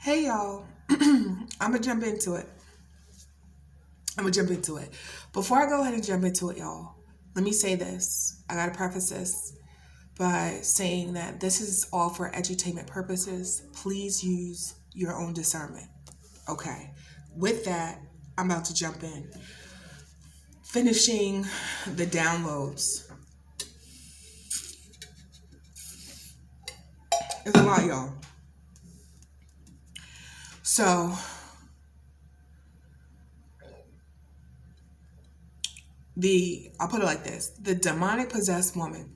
Hey y'all, I'm gonna jump into it. I'm gonna jump into it. Before I go ahead and jump into it, y'all, let me say this. I gotta preface this by saying that this is all for edutainment purposes. Please use your own discernment. Okay. With that, I'm about to jump in. Finishing the downloads. It's a lot, y'all. So, I'll put it like this: the demonic possessed woman.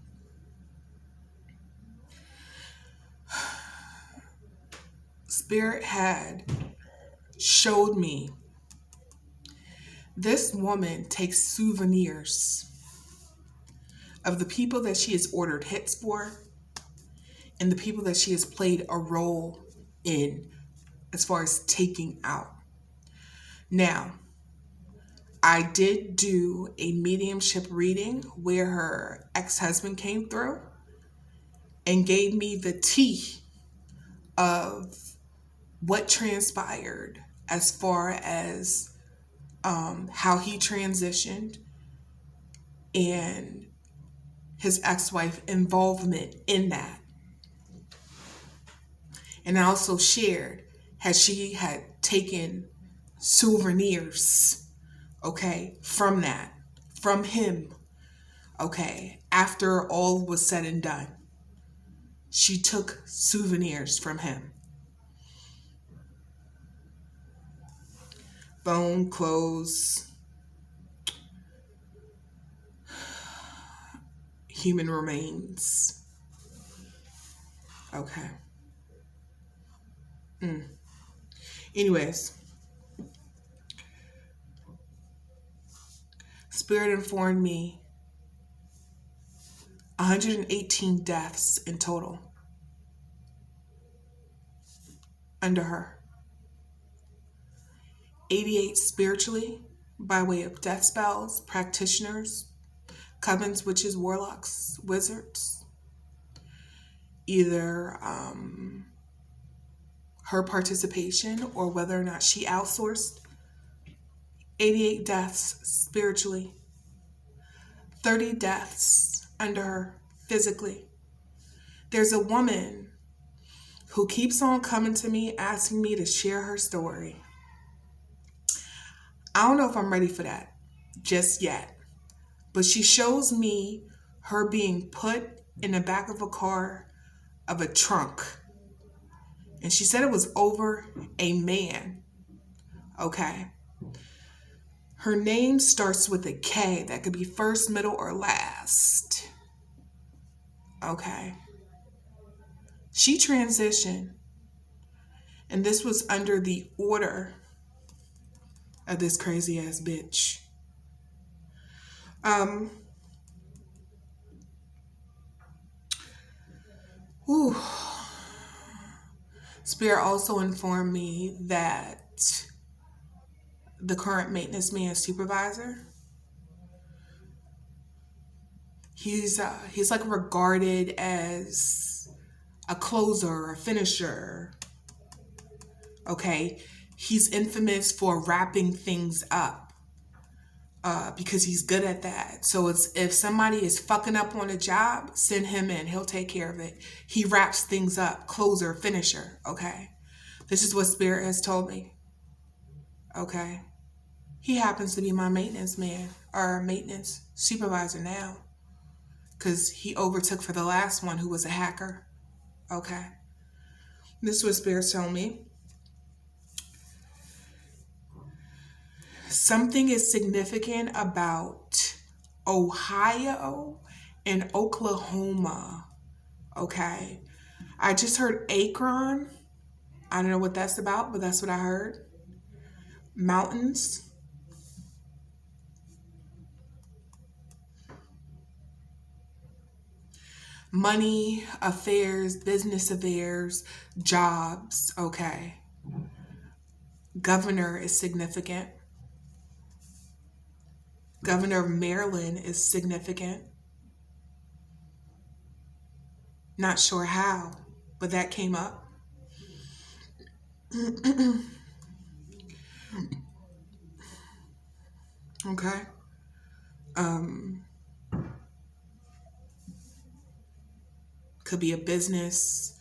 Spirit had showed me this woman takes souvenirs of the people that she has ordered hits for and the people that she has played a role in as far as taking out. Now, I did do a mediumship reading where her ex husband came through and gave me the tea of what transpired as far as how he transitioned and his ex-wife involvement in that. And I also shared how she had taken souvenirs, okay, from that, from him, okay, after all was said and done. She took souvenirs from him. Phone, clothes, human remains. Okay. Anyways, Spirit informed me 118 deaths in total under her. 88 spiritually by way of death spells, practitioners, covens, witches, warlocks, wizards. Either her participation or whether or not she outsourced. 88 deaths spiritually. 30 deaths under her physically. There's a woman who keeps on coming to me asking me to share her story. I don't know if I'm ready for that just yet, but she shows me her being put in the back of a car of a trunk. And she said it was over a man. Okay. Her name starts with a K. That could be first, middle, or last. Okay. She transitioned. And this was under the order of this crazy ass bitch. Whew. Spirit also informed me that the current maintenance man supervisor, he's like regarded as a closer, a finisher. Okay, he's infamous for wrapping things up because he's good at that. So it's if somebody is fucking up on a job, send him in. He'll take care of it. He wraps things up, closer, finisher. Okay, this is what Spirit has told me. Okay, he happens to be my maintenance man or maintenance supervisor now because he overtook for the last one who was a hacker. Okay, this is what Spirit's telling me. Something is significant about Ohio and Oklahoma. Okay. I just heard Akron. I don't know what that's about, but that's what I heard. Mountains. Money, affairs, business affairs, jobs. Okay. Governor is significant. Governor of Maryland is significant. Not sure how, but that came up. Okay. Um, could be a business,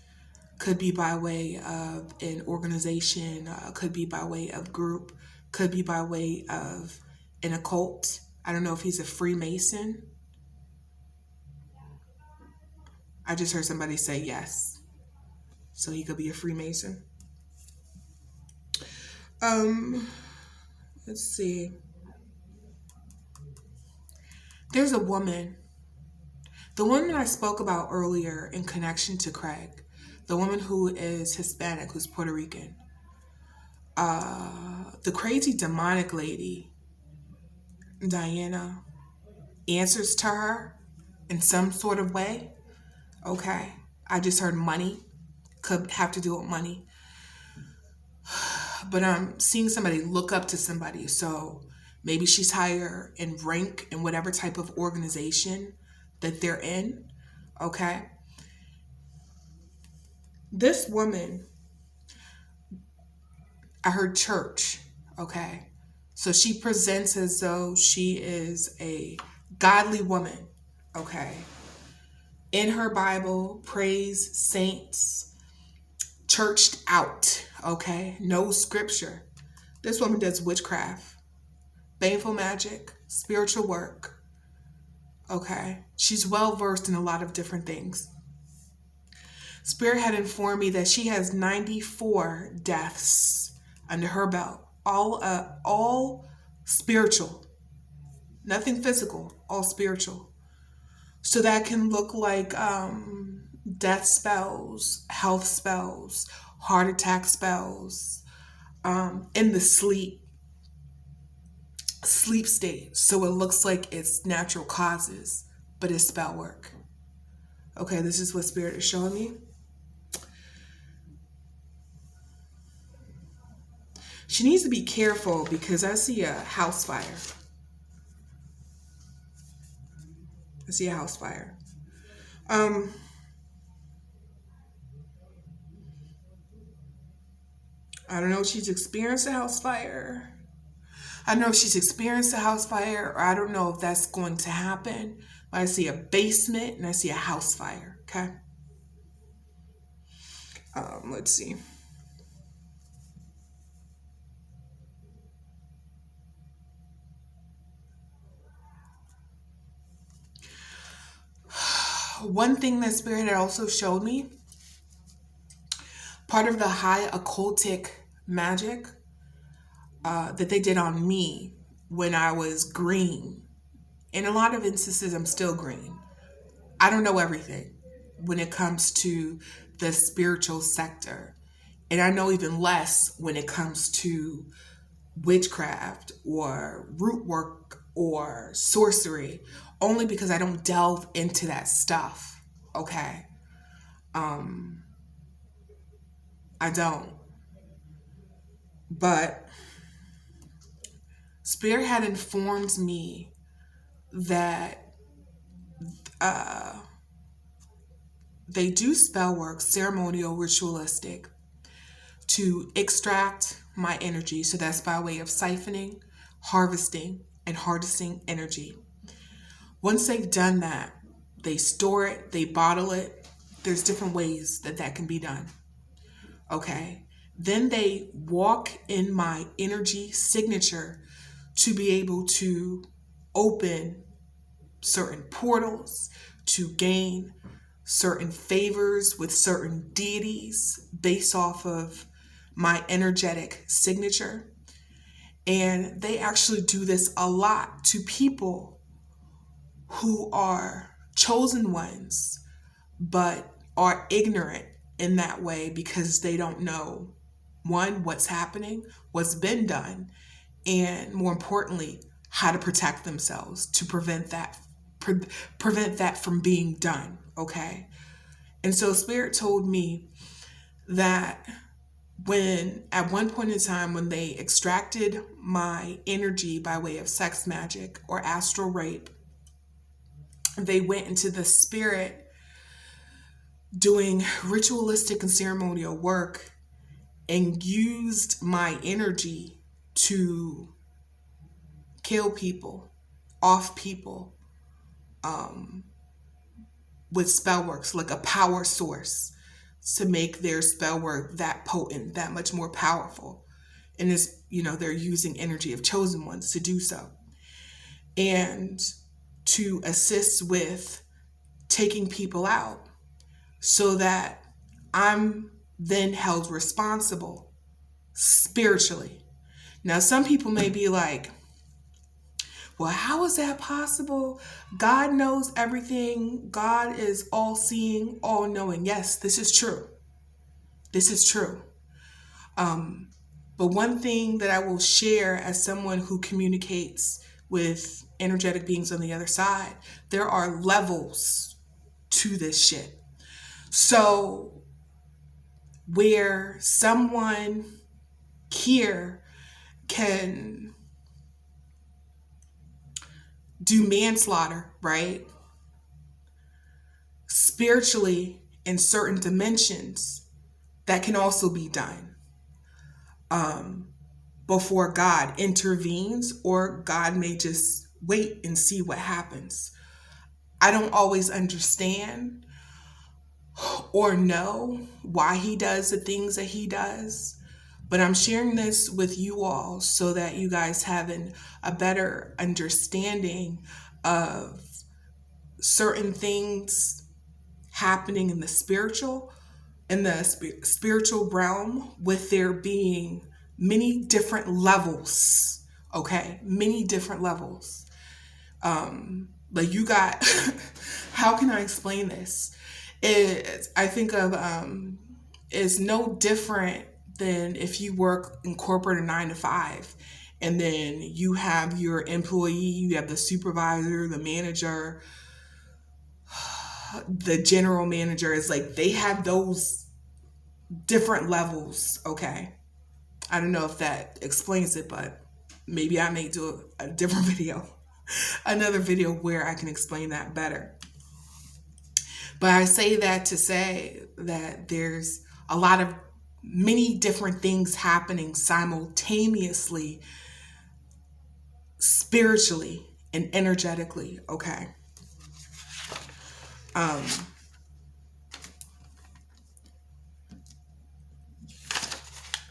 could be by way of an organization, could be by way of group, could be by way of an occult. I don't know if he's a Freemason. I just heard somebody say yes. So he could be a Freemason. Um, let's see. There's a woman, the woman I spoke about earlier in connection to Craig, the woman who is Hispanic, who's Puerto Rican. The crazy demonic lady, Diana, answers to her in some sort of way. Okay. I just heard money. Could have to do with money. But I'm seeing somebody look up to somebody. So maybe she's higher in rank in whatever type of organization that they're in. Okay. This woman, I heard church. Okay. So she presents as though she is a godly woman. Okay. In her Bible, praise saints, churched out. Okay. No scripture. This woman does witchcraft, baneful magic, spiritual work. Okay. She's well versed in a lot of different things. Spirit had informed me that she has 94 deaths under her belt. All spiritual. Nothing physical, all spiritual. So that can look like death spells, health spells, heart attack spells, in the sleep state. So it looks like it's natural causes, but it's spell work. Okay, this is what Spirit is showing me. She needs to be careful because I see a house fire. I see a house fire. Um, I don't know if she's experienced a house fire. I don't know if she's experienced a house fire, or I don't know if that's going to happen. But I see a basement and I see a house fire. Okay. Let's see. One thing that Spirit had also showed me, part of the high occultic magic that they did on me when I was green. In a lot of instances, I'm still green. I don't know everything when it comes to the spiritual sector. And I know even less when it comes to witchcraft or root work or sorcery, only because I don't delve into that stuff. Okay. Um, I don't. But Spirit had informed me that they do spell work, ceremonial, ritualistic, to extract my energy. So that's by way of siphoning, harvesting, and harnessing energy. Once they've done that, they store it, they bottle it. There's different ways that that can be done. Okay. Then they walk in my energy signature to be able to open certain portals, to gain certain favors with certain deities based off of my energetic signature. And they actually do this a lot to people who are chosen ones, but are ignorant in that way because they don't know, one, what's happening, what's been done, and more importantly, how to protect themselves to prevent that from being done. Okay. And so Spirit told me that when at one point in time when they extracted my energy by way of sex magic or astral rape, they went into the spirit doing ritualistic and ceremonial work, and used my energy to kill people, off people, um, with spell works, like a power source, to make their spell work that potent, that much more powerful. And it's, they're using energy of chosen ones to do so. And to assist with taking people out so that I'm then held responsible spiritually. Now, some people may be like, well, how is that possible? God knows everything. God is all seeing, all knowing. Yes, this is true. This is true. But one thing that I will share as someone who communicates with energetic beings on the other side, there are levels to this shit. So where someone here can do manslaughter, right? Spiritually, in certain dimensions, that can also be done before God intervenes, or God may just wait and see what happens. I don't always understand or know why he does the things that he does, but I'm sharing this with you all so that you guys have a better understanding of certain things happening in the spiritual, spiritual realm, with there being many different levels. Okay, many different levels. Like you got, how can I explain this? I think of is no different than if you work in corporate, a 9 to 5, and then you have your employee, you have the supervisor, the manager, the general manager. Is like they have those different levels. Okay, I don't know if that explains it, but maybe I may do a different video, another video where I can explain that better. But I say that to say that there's a lot of many different things happening simultaneously, spiritually and energetically. Okay. All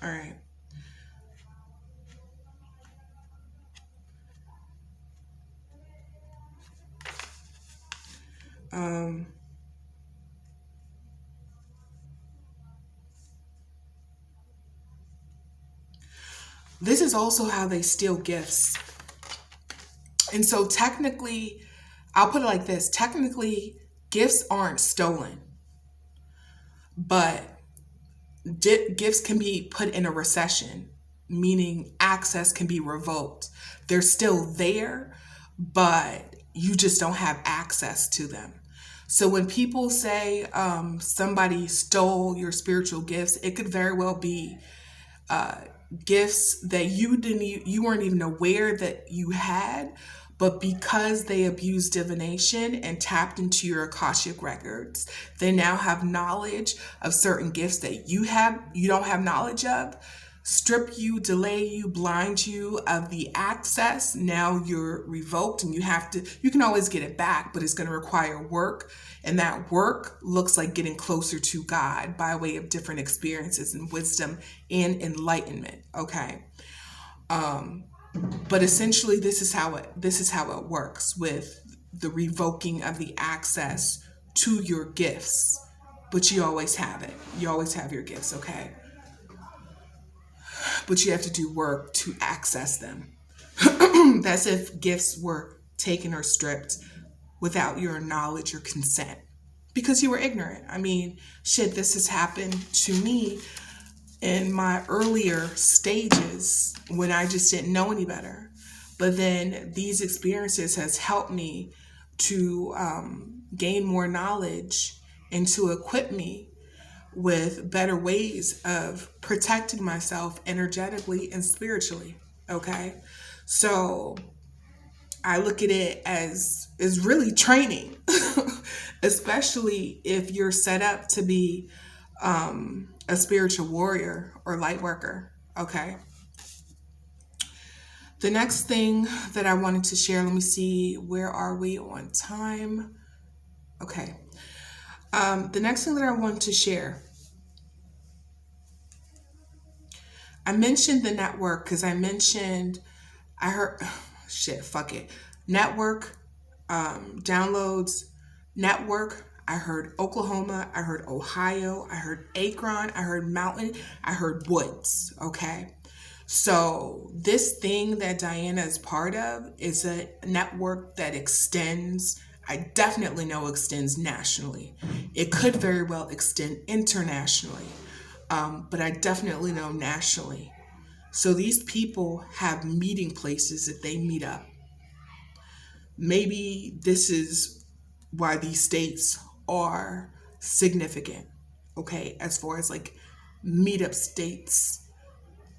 right. This is also how they steal gifts. And so technically, I'll put it like this. Technically, gifts aren't stolen, but gifts can be put in a recession, meaning access can be revoked. They're still there, but you just don't have access to them. So when people say somebody stole your spiritual gifts, it could very well be gifts that you weren't even aware that you had, but because they abused divination and tapped into your Akashic records, they now have knowledge of certain gifts that you don't have knowledge of, strip you, delay you, blind you of the access. Now you're revoked, and you can always get it back, but it's going to require work. And that work looks like getting closer to God by way of different experiences and wisdom and enlightenment. Okay. But essentially this is how it works with the revoking of the access to your gifts. But you always have it. You always have your gifts, okay? But you have to do work to access them. That's if gifts were taken or stripped without your knowledge or consent, because you were ignorant. I mean, shit, this has happened to me in my earlier stages when I just didn't know any better. But then these experiences has helped me to gain more knowledge and to equip me with better ways of protecting myself energetically and spiritually. Okay. So I look at it as really training, especially if you're set up to be a spiritual warrior or light worker. Okay. The next thing that I wanted to share, let me see, where are we on time? Okay. The next thing that I want to share, I mentioned the network because I heard, shit, fuck it. Network, downloads, network. I heard Oklahoma, I heard Ohio, I heard Akron, I heard Mountain, I heard Woods, okay? So this thing that Diana is part of is a network that extends, I definitely know extends nationally. It could very well extend internationally, but I definitely know nationally. So these people have meeting places that they meet up. Maybe this is why these states are significant, okay, as far as like meetup states,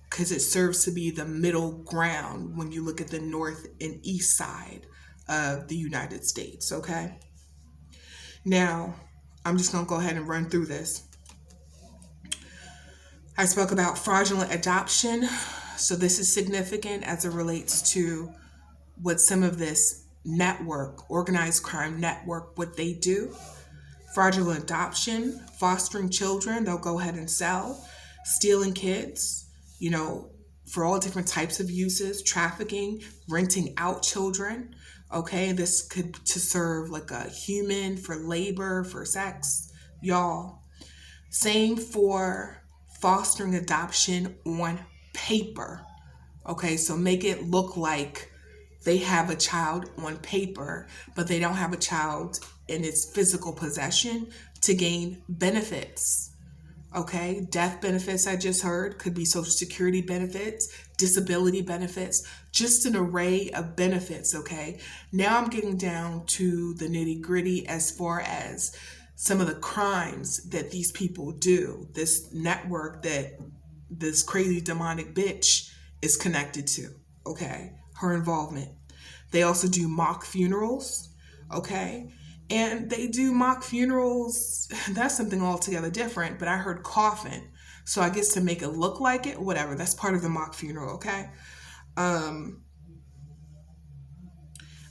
because it serves to be the middle ground when you look at the north and east side of the United States, okay? Now, I'm just going to go ahead and run through this. I spoke about fraudulent adoption. So this is significant as it relates to what some of this network, organized crime network, what they do. Fraudulent adoption, fostering children, they'll go ahead and sell, stealing kids, for all different types of uses, trafficking, renting out children. Okay, this could to serve like a human for labor, for sex, y'all. Same for fostering adoption on paper. Okay, so make it look like they have a child on paper, but they don't have a child in its physical possession to gain benefits. Okay, death benefits, I just heard, could be Social Security benefits, disability benefits, just an array of benefits. Okay, now I'm getting down to the nitty gritty as far as some of the crimes that these people do, this network that this crazy demonic bitch is connected to. Okay, her involvement. They also do mock funerals. Okay, and they do mock funerals. That's something altogether different, but I heard coffin. So I guess to make it look like it, whatever. That's part of the mock funeral, okay? I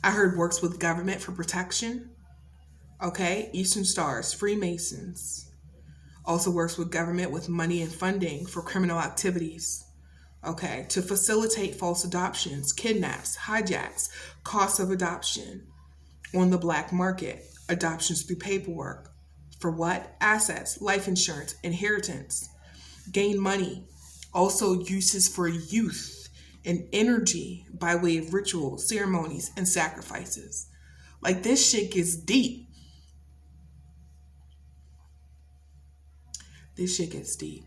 heard works with government for protection. Okay, Eastern Stars, Freemasons. Also works with government with money and funding for criminal activities. Okay, to facilitate false adoptions, kidnaps, hijacks, costs of adoption on the black market, adoptions through paperwork. For what? Assets, life insurance, inheritance, gain money. Also uses for youth and energy by way of rituals, ceremonies, and sacrifices. Like this shit gets deep. This shit gets deep.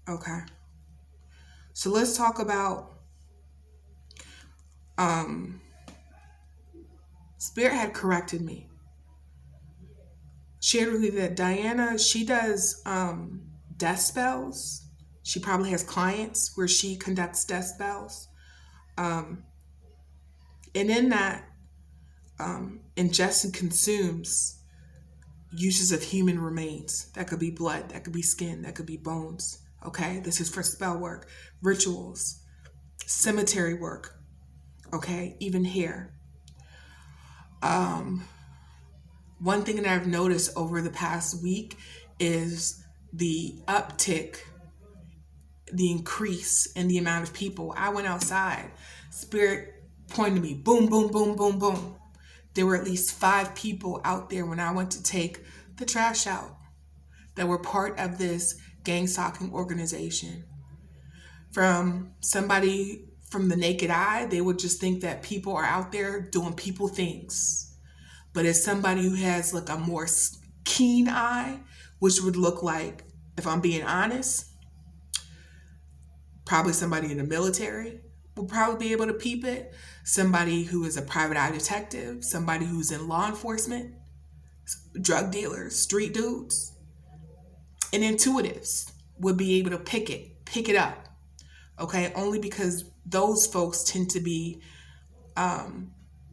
Okay. So let's talk about Spirit had corrected me. Shared with me that Diana, she does death spells. She probably has clients where she conducts death spells. And in that, ingests and consumes uses of human remains. That could be blood, that could be skin, that could be bones. Okay, this is for spell work, rituals, cemetery work. Okay, even hair. One thing that I've noticed over the past week is the uptick, the increase in the amount of people. I went outside, Spirit pointed to me, boom, boom, boom, boom, boom. There were at least 5 people out there when I went to take the trash out that were part of this Gangstalking organization. From somebody from the naked eye, they would just think that people are out there doing people things. But as somebody who has like a more keen eye, which would look like, if I'm being honest, probably somebody in the military will probably be able to peep it. Somebody who is a private eye detective, somebody who's in law enforcement, drug dealers, street dudes, and intuitives would be able to pick it up. Okay, only because those folks tend to be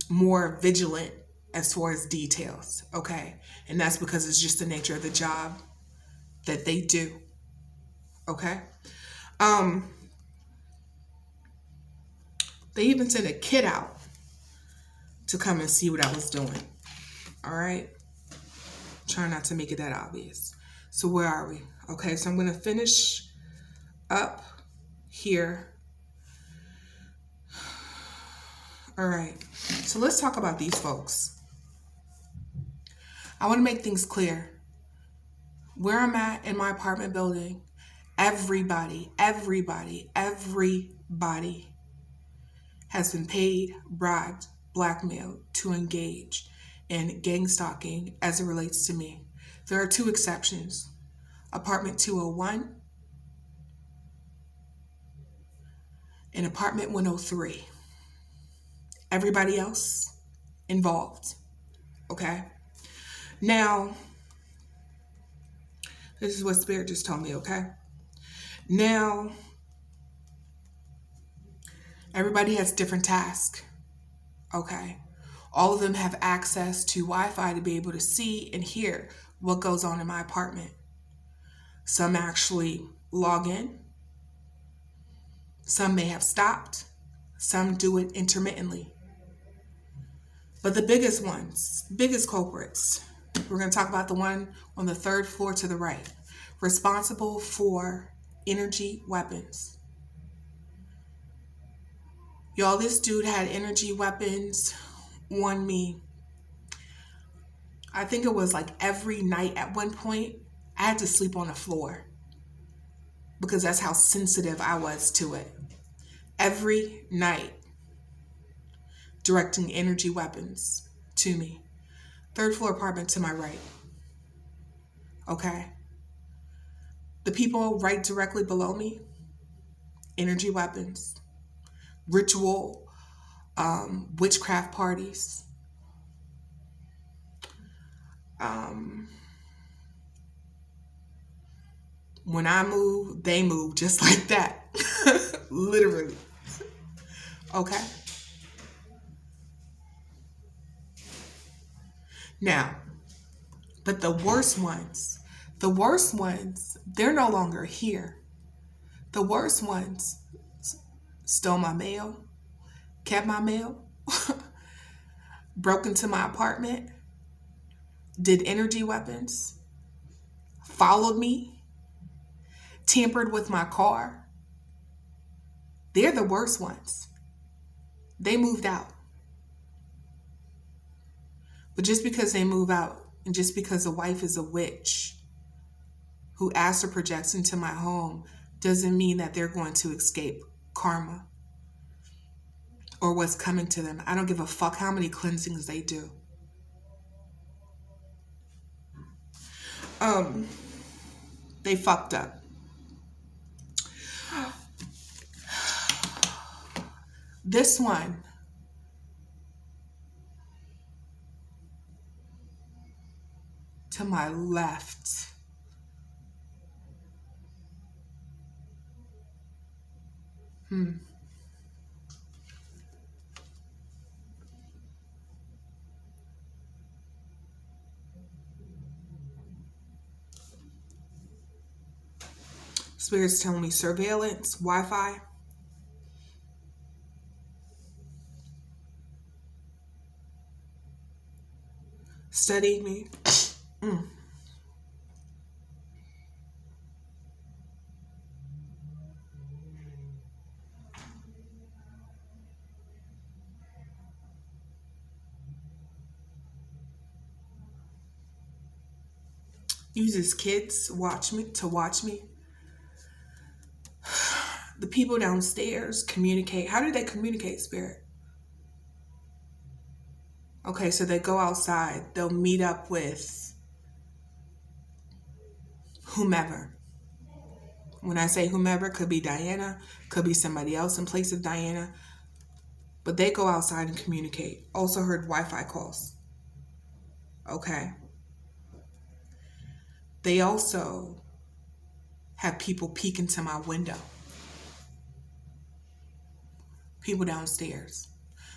more vigilant as far as details, okay? And that's because it's just the nature of the job that they do, okay? Um, they even sent a kid out to come and see what I was doing, all right? Try not to make it that obvious. So where are we? Okay, so I'm going to finish up here. All right, so let's talk about these folks. I want to make things clear. Where I'm at in my apartment building, everybody has been paid, bribed, blackmailed to engage in gang stalking as it relates to me. There are two exceptions. Apartment 201 and apartment 103. Everybody else involved. Okay? Now, this is what Spirit just told me, okay? Now, everybody has different tasks, okay? All of them have access to Wi-Fi to be able to see and hear what goes on in my apartment. Some actually log in. Some may have stopped. Some do it intermittently. But the biggest ones, biggest culprits, we're going to talk about the one on the third floor to the right, responsible for energy weapons. Y'all, this dude had energy weapons on me. I think it was like every night at one point, I had to sleep on the floor because that's how sensitive I was to it. Every night, directing energy weapons to me. Third floor apartment to my right. Okay. The people right directly below me, energy weapons, ritual, witchcraft parties. When I move, they move just like that. Literally. Okay. Now, but the worst ones, they're no longer here. The worst ones stole my mail, kept my mail, broke into my apartment, did energy weapons, followed me, tampered with my car. They're the worst ones. They moved out. But just because they move out and just because the wife is a witch who astral projects into my home doesn't mean that they're going to escape karma or what's coming to them. I don't give a fuck how many cleansings they do. They fucked up. This one, to my left, Spirit's telling me surveillance, Wi-Fi. Studying me. Uses kids to watch me. The people downstairs communicate. How do they communicate, Spirit? Okay, so they go outside. They'll meet up with whomever. When I say whomever, could be Diana, could be somebody else in place of Diana. But they go outside and communicate. Also heard Wi-Fi calls. Okay. They also have people peek into my window. people downstairs.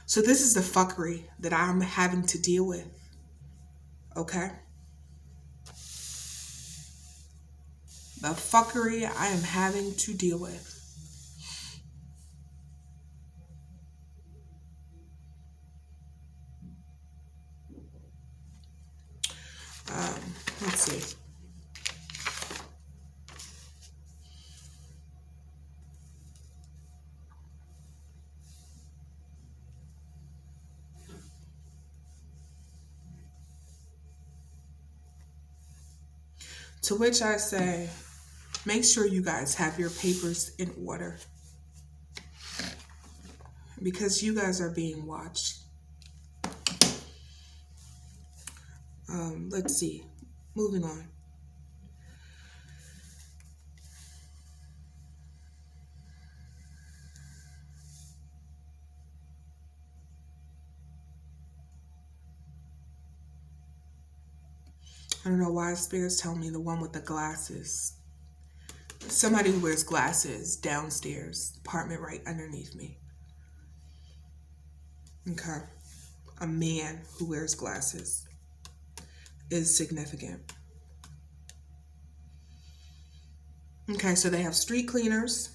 So this is the fuckery that I'm having to deal with. Okay? The fuckery I am having to deal with. Let's see. To which I say, make sure you guys have your papers in order because you guys are being watched. Let's see. Moving on. I don't know why Spirit's telling me the one with the glasses. Somebody who wears glasses downstairs, apartment right underneath me. Okay. A man who wears glasses is significant. Okay, so they have street cleaners.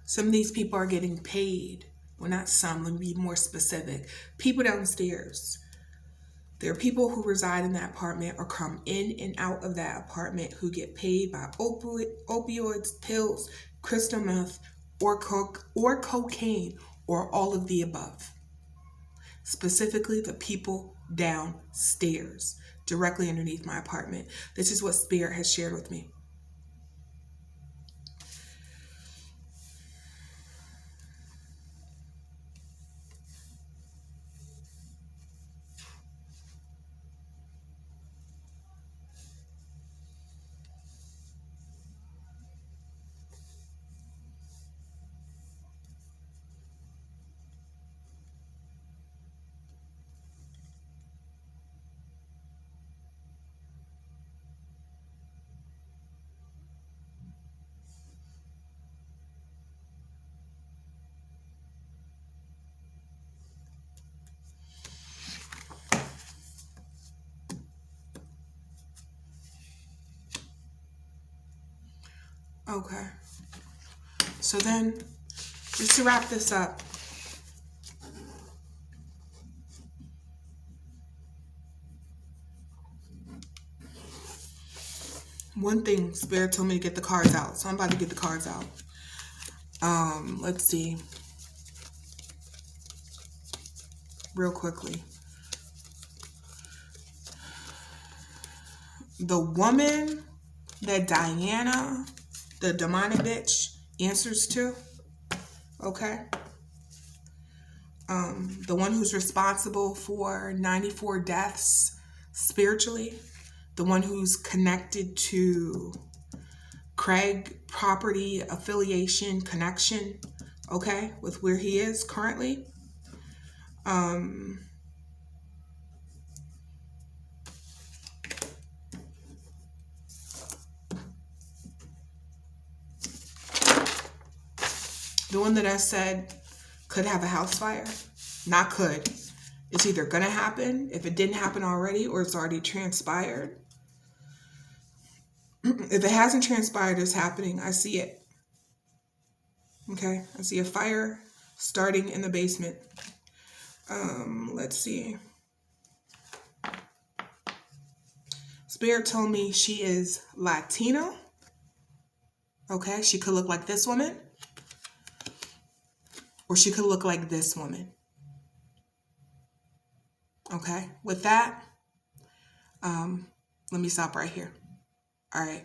Some of these people are getting paid. Well, not some, let me be more specific. People downstairs. There are people who reside in that apartment or come in and out of that apartment who get paid by opioids, pills, crystal meth, or cocaine, or all of the above. Specifically, the people downstairs, directly underneath my apartment. This is what Spirit has shared with me. Okay. So then, just to wrap this up, one thing, Spirit told me to get the cards out, so I'm about to get the cards out. Let's see. Real quickly. The woman that Diana, the demonic bitch, answers to, okay? The one who's responsible for 94 deaths spiritually, the one who's connected to Craig property affiliation connection, okay, with where he is currently. The one that I said could have a house fire, not could. It's either going to happen, if it didn't happen already, or it's already transpired. If it hasn't transpired, it's happening. I see it. Okay, I see a fire starting in the basement. Let's see. Spirit told me she is Latino. Okay, she could look like this woman. Or she could look like this woman. Okay, with that, let me stop right here. All right.